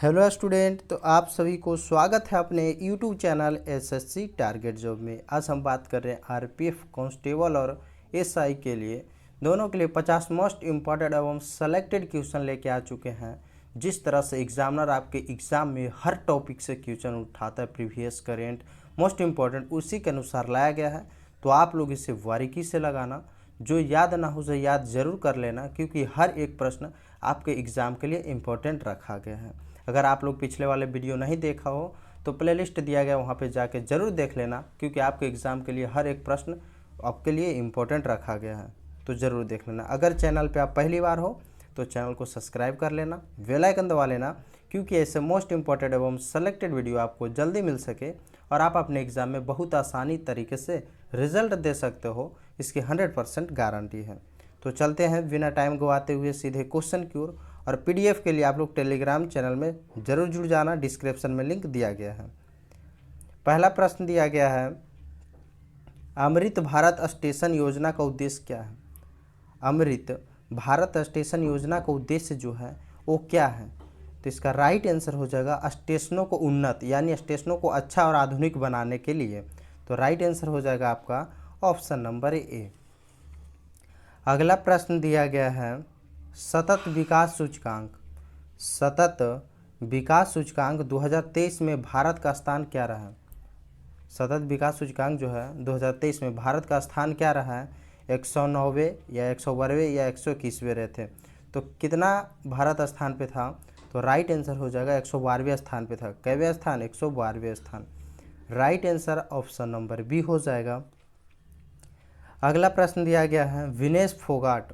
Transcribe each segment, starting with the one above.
Hello student, तो आप सभी को स्वागत है अपने YouTube channel SSC target job में। आज हम बात कर रहे हैं आरपीएफ कांस्टेबल और एसआई के लिए दोनों के लिए 50 मोस्ट इम्पॉर्टेंट एवं सेलेक्टेड क्वेश्चन लेके आ चुके हैं। जिस तरह से एग्जामिनर आपके एग्जाम में हर टॉपिक से क्वेश्चन उठाता है, प्रीवियस करेंट मोस्ट इम्पॉर्टेंट उसी के अनुसार लाया गया है। तो आप लोग इसे बारीकी से लगाना, जो याद ना हो उसे याद जरूर कर लेना, क्योंकि हर एक प्रश्न आपके एग्ज़ाम के लिए इम्पोर्टेंट रखा गया है। अगर आप लोग पिछले वाले वीडियो नहीं देखा हो तो प्लेलिस्ट दिया गया, वहाँ पे जाके ज़रूर देख लेना, क्योंकि आपके एग्ज़ाम के लिए हर एक प्रश्न आपके लिए इम्पोर्टेंट रखा गया है। तो ज़रूर देख लेना। अगर चैनल पे आप पहली बार हो तो चैनल को सब्सक्राइब कर लेना, बेल आइकन दबा लेना, क्योंकि ऐसे मोस्ट इम्पॉर्टेंट एवं सेलेक्टेड वीडियो आपको जल्दी मिल सके और आप अपने एग्ज़ाम में बहुत आसानी तरीके से रिजल्ट दे सकते हो, इसकी 100% गारंटी है। तो चलते हैं बिना टाइम गवाते हुए सीधे क्वेश्चन की ओर। और पीडीएफ के लिए आप लोग टेलीग्राम चैनल में ज़रूर जुड़ जाना, डिस्क्रिप्शन में लिंक दिया गया है। पहला प्रश्न दिया गया है, अमृत भारत स्टेशन योजना का उद्देश्य क्या है? अमृत भारत स्टेशन योजना का उद्देश्य जो है वो क्या है? तो इसका राइट आंसर हो जाएगा स्टेशनों को उन्नत, यानी स्टेशनों को अच्छा और आधुनिक बनाने के लिए। तो राइट आंसर हो जाएगा आपका ऑप्शन नंबर ए। अगला प्रश्न दिया गया है, सतत विकास सूचकांक। सतत विकास सूचकांक 2023 में भारत का स्थान क्या रहा है? सतत विकास सूचकांक जो है 2023 में भारत का स्थान क्या रहा है? 109वें या 112वें या 121वें रहे थे। तो कितना भारत स्थान पे था? तो राइट आंसर हो जाएगा 112वें स्थान पे था। कैवें स्थान? 112वें स्थान। Right answer option number B हो जाएगा। अगला प्रश्न दिया गया है, विनेश फोगाट।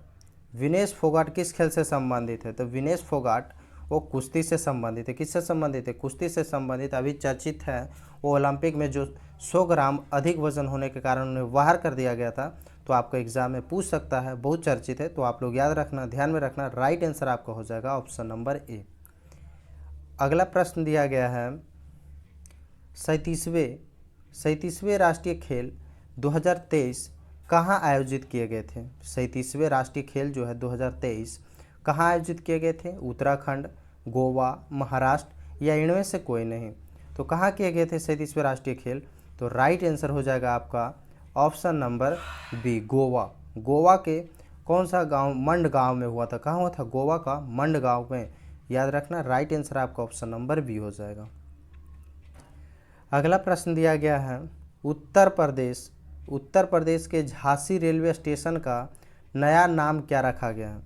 विनेश फोगाट किस खेल से संबंधित है? तो विनेश फोगाट वो कुश्ती से संबंधित है। किससे संबंधित है? कुश्ती से संबंधित। अभी चर्चित है वो ओलंपिक में जो 100 ग्राम अधिक वजन होने के कारण उन्हें बाहर कर दिया गया था। तो आपका एग्जाम में पूछ सकता है, बहुत चर्चित है, तो आप लोग याद रखना, ध्यान में रखना। राइट आंसर आपका हो जाएगा ऑप्शन नंबर ए। अगला प्रश्न दिया गया है, 37वें राष्ट्रीय खेल 2023 कहाँ आयोजित किए गए थे? 37वें राष्ट्रीय खेल जो है 2023 कहाँ आयोजित किए गए थे? उत्तराखंड, गोवा, महाराष्ट्र या इनमें से कोई नहीं। तो कहाँ किए गए थे 37वें राष्ट्रीय खेल? तो राइट आंसर हो जाएगा आपका option number B, Goa. Goa के कौन सा गांव? मंड गांव में हुआ था। कहाँ हुआ था? गोवा का मंड गांव में। याद रखना, राइट आंसर आपका ऑप्शन नंबर बी हो जाएगा। अगला प्रश्न दिया गया है, उत्तर प्रदेश के झांसी रेलवे स्टेशन का नया नाम क्या रखा गया है?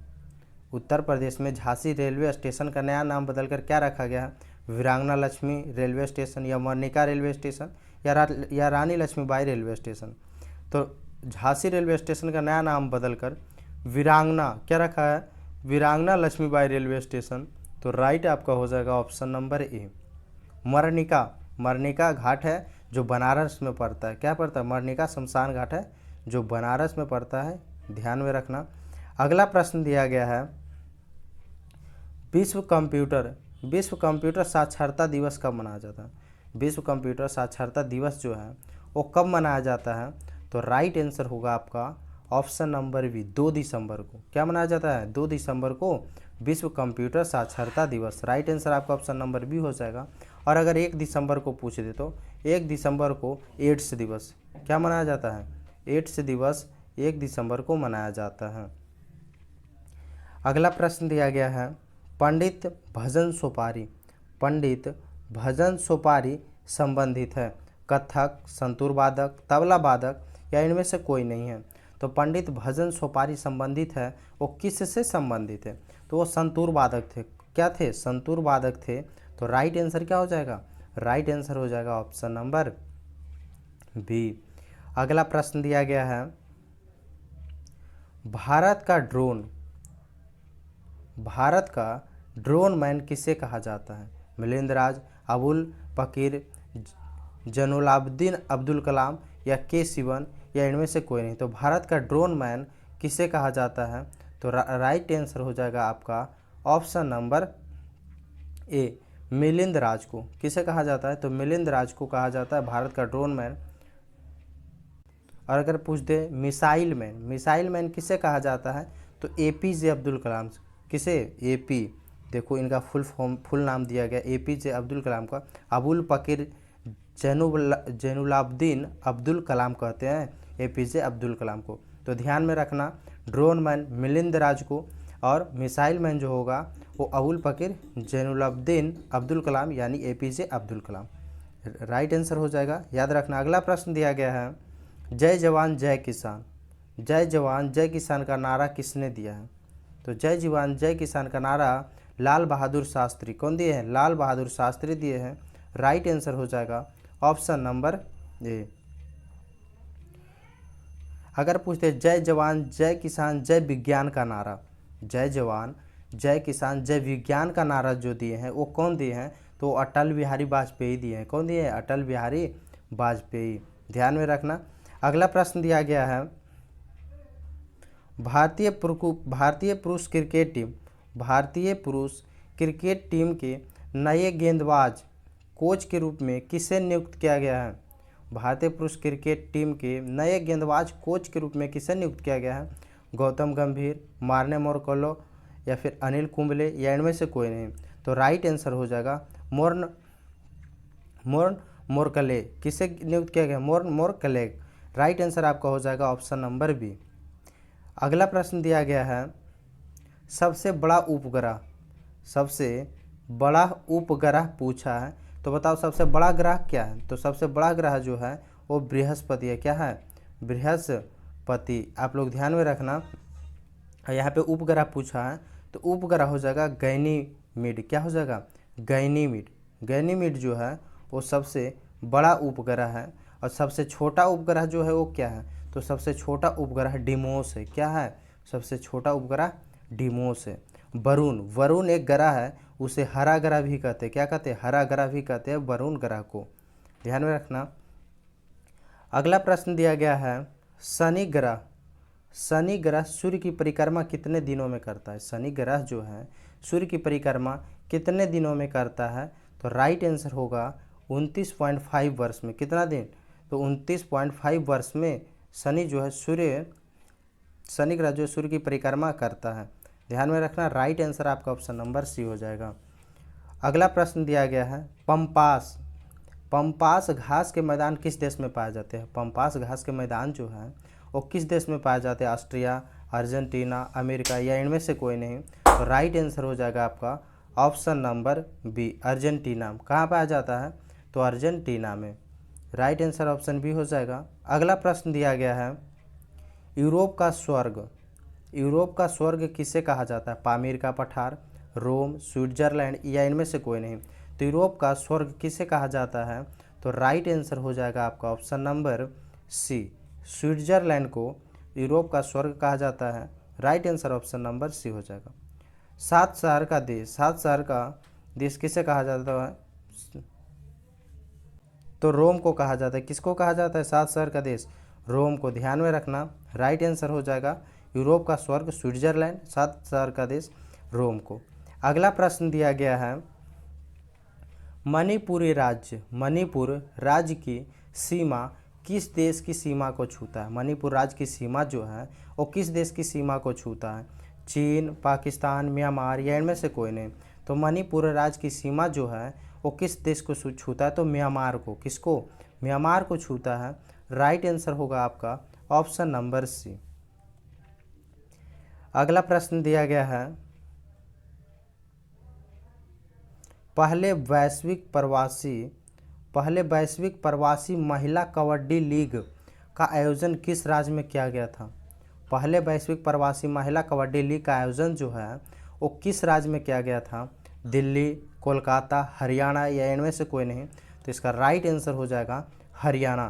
उत्तर प्रदेश में झांसी रेलवे स्टेशन का नया नाम बदलकर क्या रखा गया है? वीरांगना लक्ष्मी रेलवे स्टेशन या मर्निका रेलवे स्टेशन या रानी लक्ष्मीबाई रेलवे स्टेशन। तो झांसी रेलवे स्टेशन का नया नाम बदलकर वीरांगना क्या रखा है? वीरांगना लक्ष्मीबाई रेलवे स्टेशन। तो राइट आपका हो जाएगा ऑप्शन नंबर ए। मर्निका घाट है जो बनारस में पड़ता है। क्या पड़ता है? मर्निका शमशान घाट है जो बनारस में पड़ता है, ध्यान में रखना। अगला प्रश्न दिया गया है, विश्व कंप्यूटर साक्षरता दिवस कब मनाया जाता है? विश्व कंप्यूटर साक्षरता दिवस जो है वो कब मनाया जाता है? तो राइट आंसर होगा आपका ऑप्शन नंबर बी, 2 दिसंबर को। क्या मनाया जाता है? 2 दिसंबर को विश्व कंप्यूटर साक्षरता दिवस। राइट आंसर आपका ऑप्शन नंबर बी हो जाएगा। और अगर 1 दिसंबर को पूछ दे तो 1 दिसंबर को एड्स दिवस क्या मनाया जाता है? एड्स दिवस 1 दिसंबर को मनाया जाता है। अगला प्रश्न दिया गया है, पंडित भजन सोपारी संबंधित है कथक, संतूर वादक, तबला वादक या इनमें से कोई नहीं है। तो पंडित भजन सोपारी संबंधित है, वो किससे संबंधित है? तो वो संतूर वादक थे। क्या थे? संतूर वादक थे। तो राइट आंसर क्या हो जाएगा? राइट आंसर हो जाएगा ऑप्शन नंबर बी। अगला प्रश्न दिया गया है, भारत का ड्रोन मैन किसे कहा जाता है? मिलिंद राज, अबुल पकीर, जैनुलाब्दीन अब्दुल कलाम या के सिवन या इनमें से कोई नहीं। तो भारत का ड्रोन मैन किसे कहा जाता है? तो राइट आंसर हो जाएगा आपका ऑप्शन नंबर ए, मिलिंद राज को। किसे कहा जाता है? तो मिलिंद राज को कहा जाता है भारत का ड्रोन मैन। और अगर पूछ दे मिसाइल मैन किसे कहा जाता है? तो एपीजे अब्दुल कलाम। किसे? एपी देखो इनका फुल नाम दिया गया APJ अब्दुल कलाम का अबुल पकीर जैनुलाब्दीन अब्दुल कलाम कहते हैं APJ अब्दुल कलाम को। तो ध्यान में रखना ड्रोन मैन मिलिंद राज को और मिसाइल मैन जो होगा वो अबुल पकीर जैनुलाब्दीन अब्दुल कलाम यानी APJ Abdul Kalam right answer हो जाएगा। याद रखना अगला प्रश्न दिया गया है जय जवान जय किसान। जय जवान जय किसान का नारा किसने दिया है? तो जय जवान जय किसान का नारा लाल बहादुर शास्त्री कौन दिए हैं? लाल बहादुर शास्त्री दिए हैं। राइट आंसर हो जाएगा ऑप्शन नंबर ए। अगर पूछते जय जवान जय किसान जय विज्ञान का नारा, जय जवान जय किसान जय विज्ञान का नारा जो दिए हैं वो कौन दिए हैं? तो अटल बिहारी वाजपेयी दिए हैं। कौन दिए हैं? अटल बिहारी वाजपेयी। ध्यान में रखना। अगला प्रश्न दिया गया है भारतीय पुरुष क्रिकेट टीम के नए गेंदबाज कोच के रूप में किसे नियुक्त किया गया है? भारतीय पुरुष क्रिकेट टीम के नए गेंदबाज कोच के रूप में किसे नियुक्त किया गया है? गौतम गंभीर, मार्ने मोरकलो या फिर अनिल कुंबले या इनमें से कोई नहीं। तो राइट आंसर हो जाएगा मोर्न मोरकले। किसे नियुक्त किया गया? मोरकले। राइट आंसर आपका हो जाएगा ऑप्शन नंबर बी। अगला प्रश्न दिया गया है सबसे बड़ा उपग्रह पूछा है। तो बताओ सबसे बड़ा ग्रह क्या है? तो सबसे बड़ा ग्रह जो है वो बृहस्पति है। क्या है? बृहस्पति। आप लोग ध्यान में रखना यहाँ पे उपग्रह पूछा है तो उपग्रह हो जाएगा गैनीमीड। क्या हो जाएगा? गैनीमीड। गैनीमीड जो है वो सबसे बड़ा उपग्रह है। और सबसे छोटा उपग्रह जो है वो क्या है? तो सबसे छोटा उपग्रह डिमोस है। क्या है? सबसे छोटा उपग्रह डिमोस है। वरुण एक ग्रह है, उसे हरा ग्रह भी कहते हैं। क्या कहते हैं? हरा ग्रह भी कहते हैं वरुण ग्रह को। ध्यान में रखना। अगला प्रश्न दिया गया है शनि ग्रह सूर्य की परिक्रमा कितने दिनों में करता है? शनि ग्रह जो है सूर्य की परिक्रमा कितने दिनों में करता है? तो राइट आंसर होगा 29.5 वर्ष में। कितना दिन? तो 29.5 वर्ष में शनि ग्रह जो सूर्य की परिक्रमा करता है। ध्यान में रखना। राइट आंसर आपका ऑप्शन नंबर सी हो जाएगा। अगला प्रश्न दिया गया है पंपास घास के मैदान किस देश में पाए जाते हैं? पंपास घास के मैदान जो है वो किस देश में पाए जाते हैं? ऑस्ट्रिया, अर्जेंटीना, अमेरिका या इनमें से कोई नहीं। तो राइट आंसर हो जाएगा आपका ऑप्शन नंबर बी अर्जेंटीना। कहाँ पाया जाता है? तो अर्जेंटीना में। राइट आंसर ऑप्शन बी हो जाएगा। अगला प्रश्न दिया गया है यूरोप का स्वर्ग किसे कहा जाता है? पामीर का पठार, रोम, स्विट्जरलैंड या इनमें से कोई नहीं। तो यूरोप का स्वर्ग किसे कहा जाता है? तो राइट आंसर हो जाएगा आपका ऑप्शन नंबर सी स्विट्जरलैंड को यूरोप का स्वर्ग कहा जाता है। Right answer option number C हो जाएगा। सात शहर का देश किसे कहा जाता है? तो रोम को कहा जाता है। किसको कहा जाता है? 7 शहर का देश रोम को। ध्यान में रखना। राइट आंसर हो जाएगा यूरोप का स्वर्ग स्विट्जरलैंड, 7 शहर का देश रोम को। अगला प्रश्न दिया गया है मणिपुर राज्य की सीमा किस देश की सीमा को छूता है? मणिपुर राज्य की सीमा जो है वो किस देश की सीमा को छूता है? चीन, पाकिस्तान, म्यांमार या इनमें से कोई नहीं। तो मणिपुर राज्य की सीमा जो है वो किस देश को छूता है? तो म्यांमार को। किसको? म्यांमार को छूता है। राइट आंसर होगा आपका ऑप्शन नंबर सी। अगला प्रश्न दिया गया है पहले वैश्विक प्रवासी महिला कबड्डी लीग का आयोजन किस राज्य में किया गया था? पहले वैश्विक प्रवासी महिला कबड्डी लीग का आयोजन जो है वो किस राज्य में किया गया था? दिल्ली, कोलकाता, हरियाणा या इनमें से कोई नहीं। तो इसका राइट आंसर हो जाएगा हरियाणा।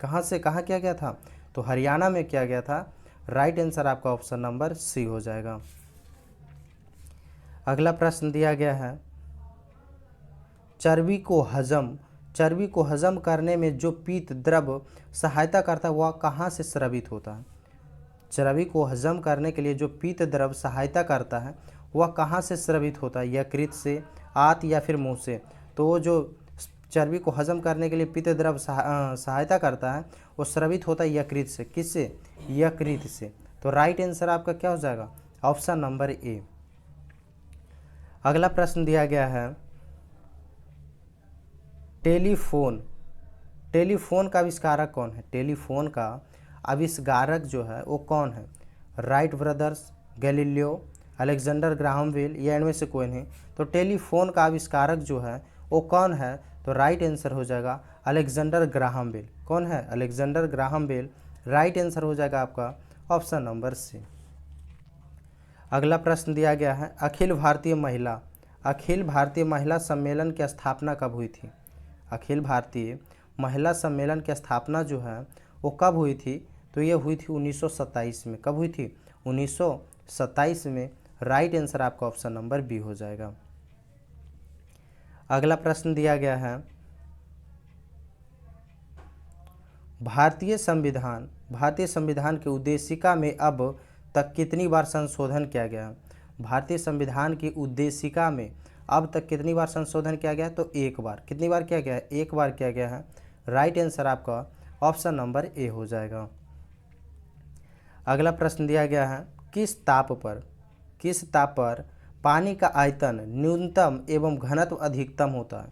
कहाँ से कहाँ किया गया था? तो हरियाणा में किया गया था। राइट आंसर आपका ऑप्शन नंबर सी हो जाएगा। अगला प्रश्न दिया गया है चर्बी को हजम करने में जो पीत द्रव सहायता करता है वह कहाँ से स्रावित होता है? चर्बी को हजम करने के लिए जो पीत द्रव सहायता करता है वह कहाँ से स्रावित होता है? यकृत से, आंत या फिर मुंह से? तो जो चर्बी को हजम करने के लिए पीत द्रव सहायता करता है वो स्रावित होता है यकृत से। किससे? यकृत से। तो राइट आंसर आपका क्या हो जाएगा? Option number A. अगला प्रश्न दिया गया है टेलीफोन। टेलीफोन का आविष्कारक कौन है? टेलीफोन का आविष्कारक जो है वो कौन है? Wright brothers, Galileo, Alexander Graham Bell या इनमें से कोई नहीं? तो टेलीफोन का आविष्कारक जो है वो कौन है? तो राइट आंसर हो जाएगा अलेक्जेंडर ग्राहम बेल। कौन है? Alexander Graham Bell. Right answer हो जाएगा आपका ऑप्शन नंबर सी। अगला प्रश्न दिया गया है अखिल भारतीय महिला सम्मेलन की स्थापना कब हुई थी? अखिल भारतीय महिला सम्मेलन की स्थापना जो है वो कब हुई थी? तो ये हुई थी 1927 में। कब हुई थी? 1927 में। राइट आंसर आपका ऑप्शन नंबर बी हो जाएगा। अगला प्रश्न दिया गया है भारतीय संविधान की उद्देशिका में अब तक कितनी बार संशोधन किया गया है? भारतीय संविधान की उद्देशिका में अब तक कितनी बार संशोधन किया गया है? तो एक बार। कितनी बार किया गया है? एक बार किया गया है। राइट आंसर आपका ऑप्शन नंबर ए हो जाएगा। अगला प्रश्न दिया गया है किस ताप पर पानी का आयतन न्यूनतम एवं घनत्व अधिकतम होता है?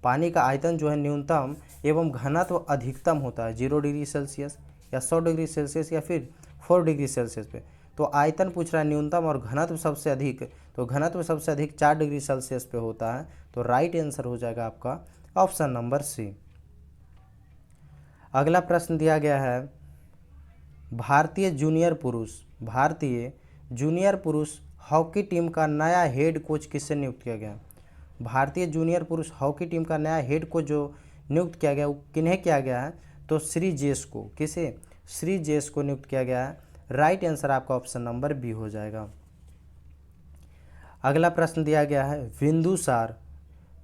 पानी का आयतन जो है न्यूनतम एवं घनत्व अधिकतम होता है 0 डिग्री सेल्सियस या 100 डिग्री सेल्सियस या फिर 4 डिग्री सेल्सियस पे। तो आयतन पूछ रहा है न्यूनतम और घनत्व सबसे अधिक, तो घनत्व सबसे अधिक 4 डिग्री सेल्सियस पे होता है। तो राइट आंसर हो जाएगा आपका ऑप्शन नंबर सी। अगला प्रश्न दिया गया है भारतीय जूनियर पुरुष हॉकी टीम का नया हेड कोच किससे नियुक्त किया गया? भारतीय जूनियर पुरुष हॉकी टीम का नया हेड कोच जो नियुक्त किया गया वो किन्हें किया गया है? तो श्री जेस को। किसे? श्री जेस को नियुक्त किया गया है। राइट आंसर आपका ऑप्शन नंबर बी हो जाएगा। अगला प्रश्न दिया गया है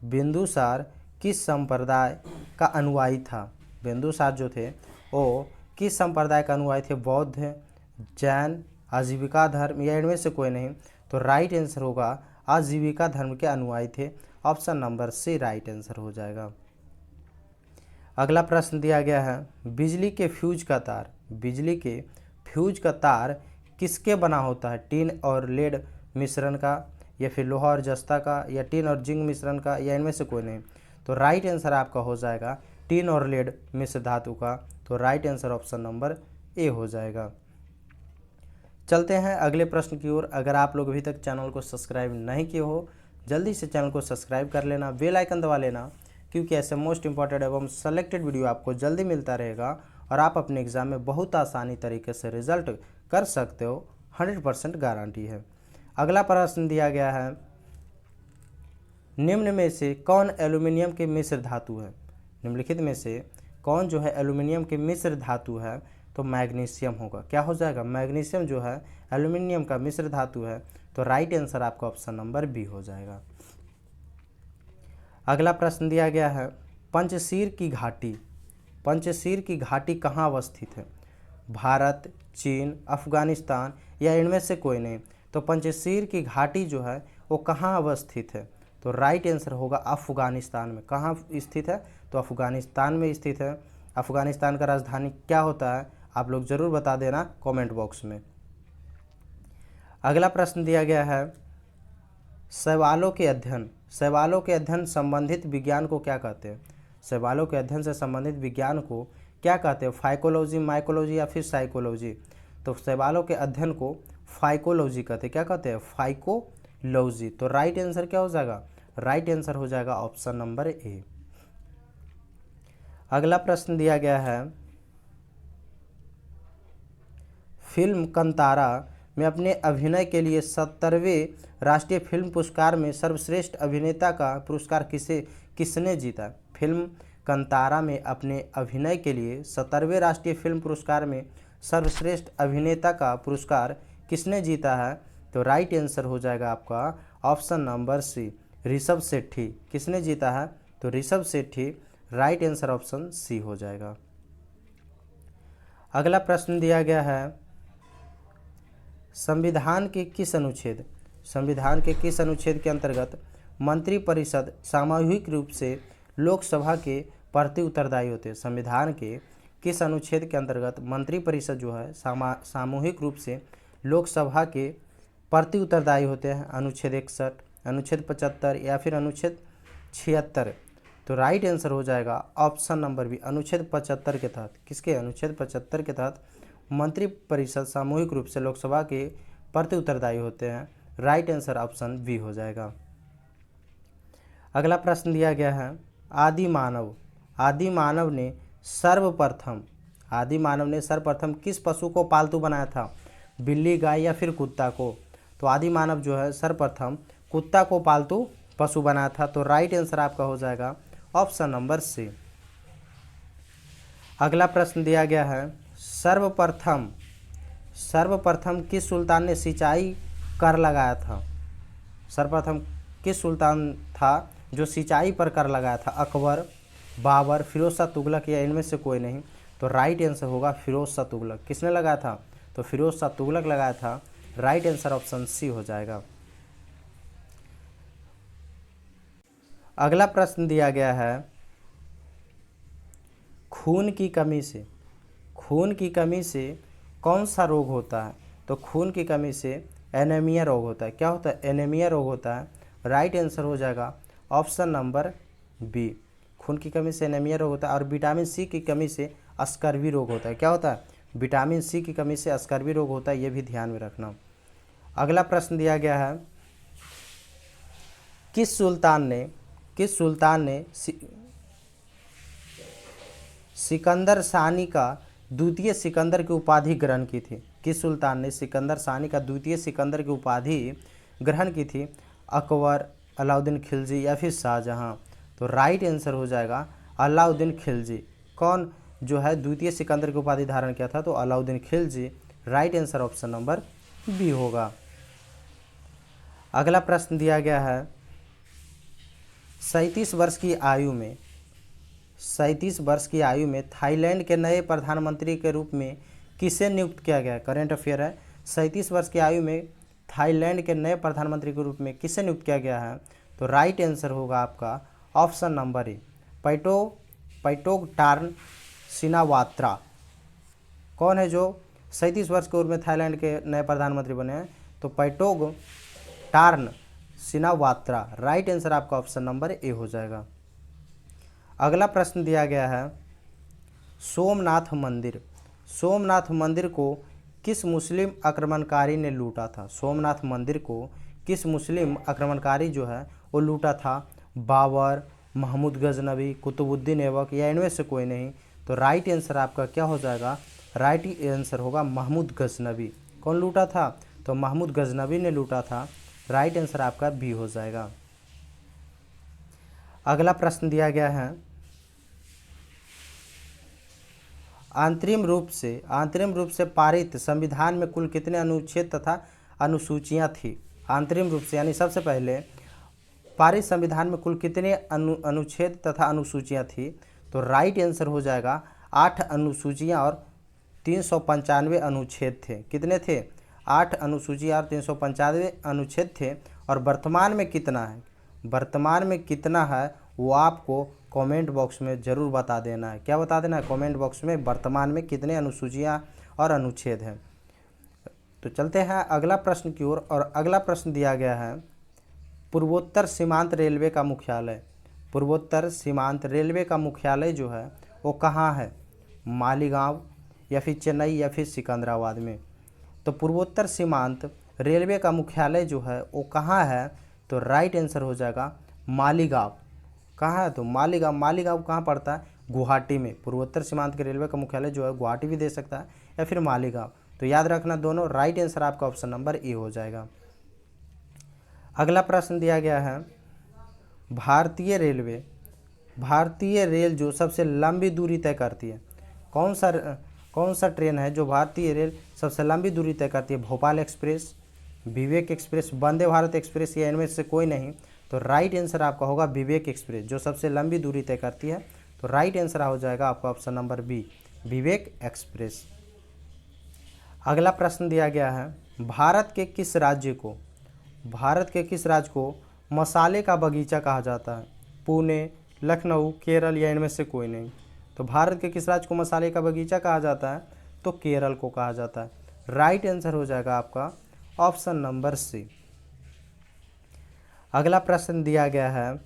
बिंदुसार किस संप्रदाय का अनुयायी था? बिंदुसार जो थे वो किस संप्रदाय का अनुयायी थे? बौद्ध, जैन, आजीविका धर्म या इनमें से कोई नहीं? तो राइट आंसर होगा आजीविका धर्म के अनुयायी थे। Option number C right answer हो जाएगा। अगला प्रश्न दिया गया है बिजली के फ्यूज का तार किसके बना होता है? टिन और लेड मिश्रण का या फिर लोहा और जस्ता का या टिन और जिंक मिश्रण का या इनमें से कोई नहीं? तो राइट आंसर आपका हो जाएगा टिन और लेड मिश्र धातु का। तो right answer option number A हो जाएगा। चलते हैं अगले प्रश्न की ओर। अगर आप लोग अभी तक चैनल को सब्सक्राइब नहीं किए हो जल्दी से चैनल को सब्सक्राइब कर लेना, बेल आइकन दबा लेना, क्योंकि ऐसे मोस्ट इंपॉर्टेंट एवं सेलेक्टेड वीडियो आपको जल्दी मिलता रहेगा और आप अपने एग्जाम में बहुत आसानी तरीके से रिजल्ट कर सकते हो। 100% गारंटी है। अगला प्रश्न दिया गया है निम्न में से कौन एल्यूमिनियम के मिश्र धातु है? निम्नलिखित में से कौन जो है एल्यूमिनियम के मिश्र धातु है? तो मैग्नीशियम होगा। क्या हो जाएगा? मैग्नीशियम जो है एल्यूमिनियम का मिश्र धातु है। तो राइट आंसर आपका ऑप्शन नंबर बी हो जाएगा। अगला प्रश्न दिया गया है पंचशीर की घाटी कहाँ अवस्थित है? भारत, चीन, अफगानिस्तान या इनमें से कोई नहीं? तो पंचशीर की घाटी जो है वो कहाँ अवस्थित है? तो राइट आंसर होगा अफगानिस्तान में। कहाँ स्थित है? तो अफगानिस्तान में स्थित है। अफगानिस्तान का राजधानी क्या होता है? आप लोग जरूर बता देना कमेंट बॉक्स में। अगला प्रश्न दिया गया है शैवालों के अध्ययन संबंधित विज्ञान को क्या कहते हैं? शैवालों के अध्ययन से संबंधित विज्ञान को क्या कहते हैं? फाइकोलॉजी, माइकोलॉजी या फिर साइकोलॉजी? तो शैवालों के अध्ययन को फाइकोलॉजी कहते हैं। क्या कहते हैं? फाइकोलॉजी। तो राइट आंसर क्या हो जाएगा? राइट आंसर हो जाएगा ऑप्शन नंबर ए। अगला प्रश्न दिया गया है फिल्म कंतारा में अपने अभिनय के लिए 70वें राष्ट्रीय फिल्म पुरस्कार में सर्वश्रेष्ठ अभिनेता का पुरस्कार किसने जीता? फिल्म कंतारा में अपने अभिनय के लिए 70वें राष्ट्रीय फिल्म पुरस्कार में सर्वश्रेष्ठ अभिनेता का पुरस्कार किसने जीता है? तो राइट आंसर हो जाएगा आपका option number C Rishabh Shetty. किसने जीता है? तो Rishabh Shetty. Right answer option C हो जाएगा। अगला प्रश्न दिया गया है संविधान के किस अनुच्छेद के अंतर्गत मंत्रिपरिषद सामूहिक रूप से लोकसभा के प्रति उत्तरदायी होते हैं? संविधान के किस अनुच्छेद के अंतर्गत मंत्रिपरिषद जो है सामूहिक रूप से लोकसभा के प्रति उत्तरदायी होते हैं? अनुच्छेद 61, अनुच्छेद 75 या फिर अनुच्छेद 76। तो राइट आंसर हो जाएगा ऑप्शन नंबर बी, अनुच्छेद 75 के तहत। किसके? अनुच्छेद 75 के तहत मंत्रिपरिषद सामूहिक रूप से लोकसभा के प्रति उत्तरदायी होते हैं। राइट आंसर ऑप्शन बी हो जाएगा। अगला प्रश्न दिया गया है, आदि मानव ने सर्वप्रथम किस पशु को पालतू बनाया था? बिल्ली, गाय या फिर कुत्ता को? तो आदि मानव जो है सर्वप्रथम कुत्ता को पालतू पशु बनाया था। तो राइट आंसर आपका हो जाएगा ऑप्शन नंबर सी। अगला प्रश्न दिया गया है, सर्वप्रथम किस सुल्तान ने सिंचाई कर लगाया था? सर्वप्रथम किस सुल्तान था जो सिंचाई पर कर लगाया था? अकबर, बाबर, फिरोज शाह तुगलक या इनमें से कोई नहीं? तो राइट आंसर होगा फिरोज शाह तुगलक। किसने लगाया था? तो फिरोज शाह तुगलक लगाया था। राइट आंसर ऑप्शन सी हो जाएगा। अगला प्रश्न दिया गया है, खून की कमी से कौन सा रोग होता है? तो खून की कमी से एनीमिया रोग होता है। क्या होता है? एनीमिया रोग होता है। राइट आंसर हो जाएगा ऑप्शन नंबर बी, खून की कमी से एनीमिया रोग होता है। और विटामिन सी की कमी से स्कर्वी रोग होता है। क्या होता है? विटामिन सी की कमी से स्कर्वी रोग होता है, ये भी ध्यान में रखना। अगला प्रश्न दिया गया है, किस सुल्तान ने सिकंदर सानी का द्वितीय सिकंदर की उपाधि ग्रहण की थी? किस सुल्तान ने सिकंदर सानी का द्वितीय सिकंदर की उपाधि ग्रहण की थी? अकबर, अलाउद्दीन खिलजी या फिर शाहजहां? तो राइट आंसर हो जाएगा अलाउद्दीन खिलजी। कौन जो है द्वितीय सिकंदर की उपाधि धारण किया था? तो Alauddin Khilji. Right answer option number B होगा। अगला प्रश्न दिया गया है, 37 वर्ष की आयु में थाईलैंड के नए प्रधानमंत्री के रूप में किसे नियुक्त किया गया? करंट अफेयर है। 37 वर्ष की आयु में थाईलैंड के नए प्रधानमंत्री के रूप में किसे नियुक्त किया गया है? तो राइट आंसर होगा आपका ऑप्शन नंबर ए, पैटोगटार्न सिनावात्रा। कौन है जो 37 वर्ष की उम्र में थाईलैंड के नए प्रधानमंत्री बने हैं? तो पैटोगटार्न सिनावात्रा। राइट आंसर आपका ऑप्शन नंबर ए हो जाएगा। अगला प्रश्न दिया गया है, सोमनाथ मंदिर को किस मुस्लिम आक्रमणकारी ने लूटा था? सोमनाथ मंदिर को किस मुस्लिम आक्रमणकारी जो है वो लूटा था? बाबर, महमूद गजनवी, कुतुबुद्दीन ऐबक या इनमें से कोई नहीं? तो राइट आंसर आपका क्या हो जाएगा? राइट आंसर होगा महमूद गजनवी। कौन लूटा था? तो महमूद गजनवी ने लूटा था। राइट आंसर आपका बी हो जाएगा। अगला प्रश्न दिया गया है, आंतरिम रूप से पारित संविधान में कुल कितने अनुच्छेद तथा अनुसूचियां थी? आंतरिम रूप से यानी सबसे पहले पारित संविधान में कुल कितने अनुच्छेद तथा अनुसूचियां थी? तो राइट आंसर हो जाएगा 8 अनुसूचियां और 395 अनुच्छेद थे। कितने थे? 8 अनुसूचियां और 395 अनुच्छेद थे। और वर्तमान में कितना है वो आपको कमेंट बॉक्स में ज़रूर बता देना है। क्या बता देना है? कमेंट बॉक्स में वर्तमान में कितने अनुसूचियां और अनुच्छेद हैं। तो चलते हैं अगला प्रश्न की ओर। और अगला प्रश्न दिया गया है, पूर्वोत्तर सीमांत रेलवे का मुख्यालय जो है वो कहाँ है? मालीगांव या फिर चेन्नई या फिर सिकंदराबाद में? तो पूर्वोत्तर सीमांत रेलवे का मुख्यालय जो है वो कहाँ है? तो राइट आंसर हो जाएगा मालीगांव। कहाँ है? तो मालीगांव कहाँ पड़ता है? गुवाहाटी में। पूर्वोत्तर सीमांत के रेलवे का मुख्यालय जो है गुवाहाटी भी दे सकता है या फिर मालीगांव। तो याद रखना दोनों। राइट आंसर आपका ऑप्शन नंबर ए हो जाएगा। अगला प्रश्न दिया गया है, भारतीय रेल जो सबसे लंबी दूरी तय करती है, कौन सा ट्रेन है जो भारतीय रेल सबसे लंबी दूरी तय करती है? भोपाल एक्सप्रेस, विवेक एक्सप्रेस, वंदे भारत एक्सप्रेस या इनमें से कोई नहीं? तो राइट आंसर आपका होगा विवेक एक्सप्रेस, जो सबसे लंबी दूरी तय करती है। तो राइट आंसर हो जाएगा आपका ऑप्शन नंबर बी, विवेक एक्सप्रेस। अगला प्रश्न दिया गया है, भारत के किस राज्य को मसाले का बगीचा कहा जाता है? पुणे, लखनऊ, केरल या इनमें से कोई नहीं? तो भारत के किस राज्य को मसाले का बगीचा कहा जाता है? तो केरल को कहा जाता है। राइट आंसर हो जाएगा आपका ऑप्शन नंबर सी। अगला प्रश्न दिया गया है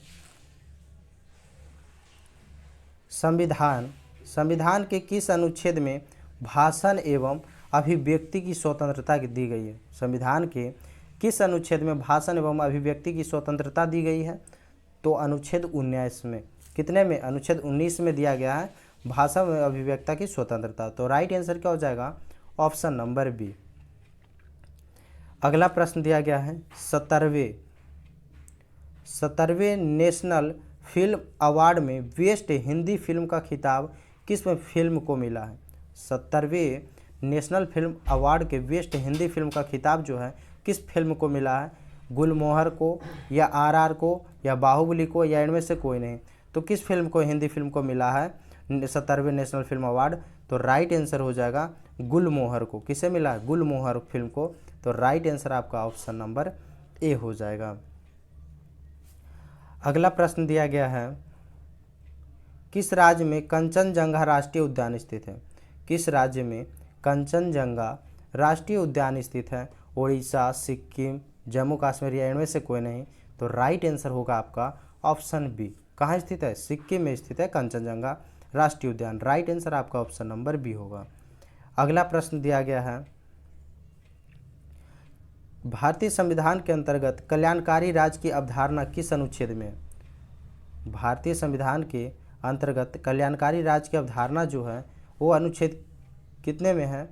संविधान के किस अनुच्छेद में भाषण एवं अभिव्यक्ति की स्वतंत्रता दी गई है? संविधान के किस अनुच्छेद में भाषण एवं अभिव्यक्ति की स्वतंत्रता दी गई है? तो अनुच्छेद 19 में। कितने में? अनुच्छेद 19 में दिया गया है भाषा एवं अभिव्यक्ति की स्वतंत्रता। तो राइट आंसर क्या हो जाएगा? Option number B. अगला प्रश्न दिया गया है 17वें नेशनल फिल्म अवार्ड में बेस्ट हिंदी फिल्म का खिताब किस फिल्म को मिला है? 17वें नेशनल फिल्म अवार्ड के बेस्ट हिंदी फिल्म का खिताब जो है किस फिल्म को मिला है? गुलमोहर को, या आरआर को, या बाहुबली को, या इनमें से कोई नहीं। तो किस फिल्म को, हिंदी फिल्म को मिला है 17वें नेशनल फिल्म अवार्ड? तो राइट आंसर हो जाएगा गुलमोहर को। किसे मिला है? गुलमोहर फिल्म को। तो राइट आंसर आपका ऑप्शन नंबर ए हो जाएगा। अगला प्रश्न दिया गया है किस राज्य में कंचनजंगा राष्ट्रीय उद्यान स्थित है? किस राज्य में कंचनजंगा राष्ट्रीय उद्यान स्थित है? उड़ीसा, सिक्किम, जम्मू कश्मीर, या इनमें से कोई नहीं। तो राइट आंसर होगा आपका ऑप्शन बी। कहाँ स्थित है? सिक्किम में स्थित है कंचनजंगा राष्ट्रीय उद्यान। राइट आंसर आपका ऑप्शन नंबर बी होगा। अगला प्रश्न दिया गया है भारतीय संविधान के अंतर्गत कल्याणकारी राज्य की अवधारणा किस अनुच्छेद में? भारतीय संविधान के अंतर्गत कल्याणकारी राज्य की अवधारणा जो है वो अनुच्छेद कितने में है?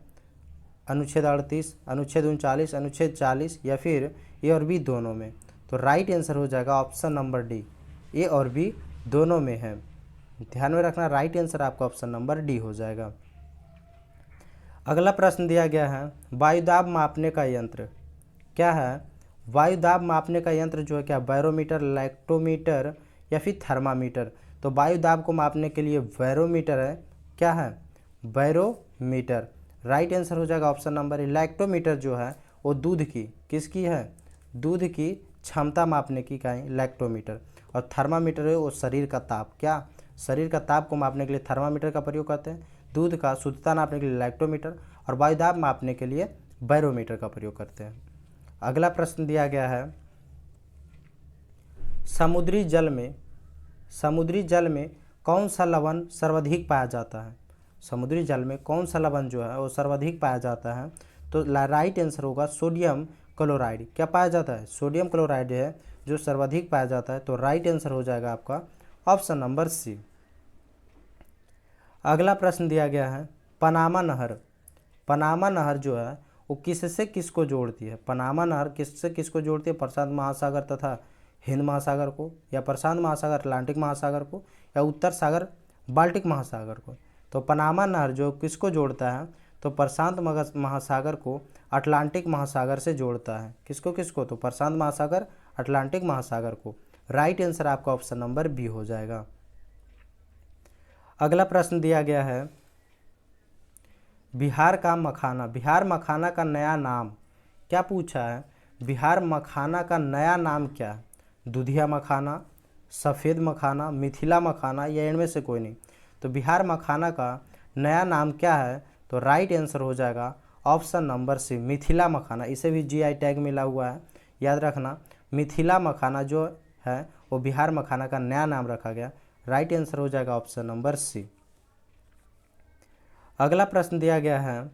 अनुच्छेद 38, अनुच्छेद 39, अनुच्छेद 40, या फिर ए और बी दोनों में। तो राइट आंसर हो जाएगा ऑप्शन नंबर डी, ए और बी दोनों में है। ध्यान में रखना, राइट आंसर आपका ऑप्शन नंबर डी हो जाएगा। अगला प्रश्न दिया गया है वायुदाब मापने का यंत्र क्या है? वायुदाब मापने का यंत्र जो है क्या? बैरोमीटर, लैक्टोमीटर, या फिर थर्मामीटर। तो वायुदाब को मापने के लिए बैरोमीटर है। क्या है? बैरोमीटर। राइट आंसर हो जाएगा ऑप्शन नंबर ए। लैक्टोमीटर जो है वो दूध की, किसकी है? दूध की क्षमता मापने की इकाई लैक्टोमीटर। और थर्मामीटर है वो शरीर का ताप। क्या? शरीर का ताप को मापने के लिए थर्मामीटर का प्रयोग करते हैं। दूध का शुद्धता नापने के लिए लैक्टोमीटर, और वायुदाब मापने के लिए बैरोमीटर का प्रयोग करते हैं। अगला प्रश्न दिया गया है समुद्री जल में कौन सा लवण सर्वाधिक पाया जाता है? समुद्री जल में कौन सा लवण जो है वो सर्वाधिक पाया जाता है? तो राइट आंसर होगा सोडियम क्लोराइड। क्या पाया जाता है? सोडियम क्लोराइड है जो सर्वाधिक पाया जाता है। तो राइट आंसर हो जाएगा आपका ऑप्शन नंबर सी। अगला प्रश्न दिया गया है पनामा नहर जो है वो किससे किसको जोड़ती है? पनामा नहर किससे किसको जोड़ती है? प्रशांत महासागर तथा हिंद महासागर को, या प्रशांत महासागर अटलांटिक महासागर को, या उत्तर सागर बाल्टिक महासागर को। तो पनामा नहर जो किसको जोड़ता है? तो प्रशांत महासागर को अटलांटिक महासागर से जोड़ता है। किसको किसको? तो प्रशांत महासागर अटलांटिक महासागर को। राइट आंसर आपका ऑप्शन नंबर बी हो जाएगा। अगला प्रश्न दिया गया है बिहार मखाना का नया नाम क्या पूछा है? बिहार मखाना का नया नाम क्या है? दूधिया मखाना, सफ़ेद मखाना, मिथिला मखाना, या इनमें से कोई नहीं। तो बिहार मखाना का नया नाम क्या है? तो राइट आंसर हो जाएगा ऑप्शन नंबर सी, मिथिला मखाना। इसे भी जीआई टैग मिला हुआ है, याद रखना। मिथिला मखाना जो है वो बिहार मखाना का नया नाम रखा गया। राइट आंसर हो जाएगा ऑप्शन नंबर सी। अगला प्रश्न दिया गया है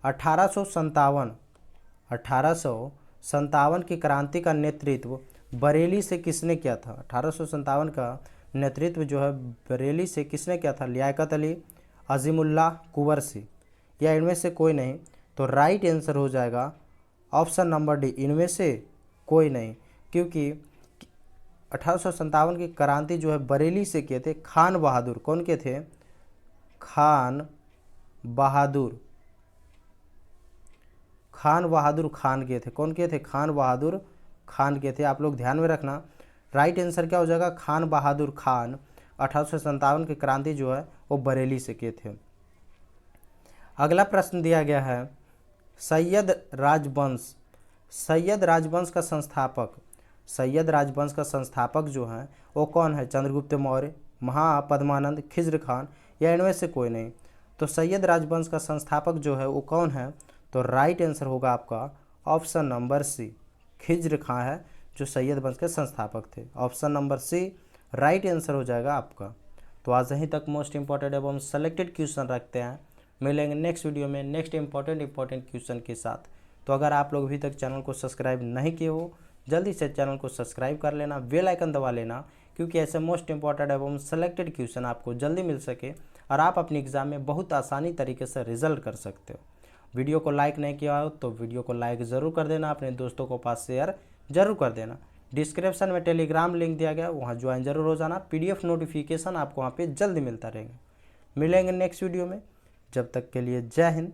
1857 की क्रांति का नेतृत्व बरेली से किसने किया था? 1857 का नेतृत्व जो है बरेली से किसने किया था? लियाकत अली, अजीमुल्लाह, कुंवर सिंह, या इनमें से कोई नहीं। तो राइट आंसर हो जाएगा ऑप्शन नंबर डी, इनमें से कोई नहीं, क्योंकि 1857 की क्रांति जो है बरेली से किए थे खान बहादुर। कौन के थे? खान बहादुर खान के थे। कौन के थे? खान बहादुर खान के थे। आप लोग ध्यान में रखना, राइट आंसर क्या हो जाएगा? खान बहादुर खान 1857 की क्रांति जो है वो बरेली से किए थे। अगला प्रश्न दिया गया है सैयद राजवंश का संस्थापक जो है वो कौन है? चंद्रगुप्त मौर्य, महापद्मानंद, खिज्र खान, या इनमें से कोई नहीं। तो सैयद राजवंश का संस्थापक जो है वो कौन है? तो राइट आंसर होगा आपका option number C, Khizr Khan है जो सैयद वंश के संस्थापक थे। Option number C right answer हो जाएगा आपका। तो आज यहीं तक मोस्ट इंपॉर्टेंट एवं सेलेक्टेड क्वेश्चन रखते हैं। मिलेंगे नेक्स्ट वीडियो में नेक्स्ट इंपॉर्टेंट क्वेश्चन के साथ। तो अगर आप लोग अभी तक चैनल को सब्सक्राइब नहीं किए हो, जल्दी से चैनल को सब्सक्राइब कर लेना, बेल आइकन दबा लेना, क्योंकि ऐसे मोस्ट इंपॉर्टेंट एवं सेलेक्टेड क्वेश्चन आपको जल्दी मिल सके और आप अपनी एग्ज़ाम में बहुत आसानी तरीके से रिजल्ट कर सकते हो। वीडियो को लाइक नहीं किया हो तो वीडियो को लाइक ज़रूर कर देना, अपने दोस्तों को पास शेयर जरूर कर देना। डिस्क्रिप्शन में टेलीग्राम लिंक दिया गया, वहाँ ज्वाइन जरूर हो जाना। PDF नोटिफिकेशन आपको वहाँ पे जल्दी मिलता रहेगा। मिलेंगे नेक्स्ट वीडियो में, जब तक के लिए जय हिंद।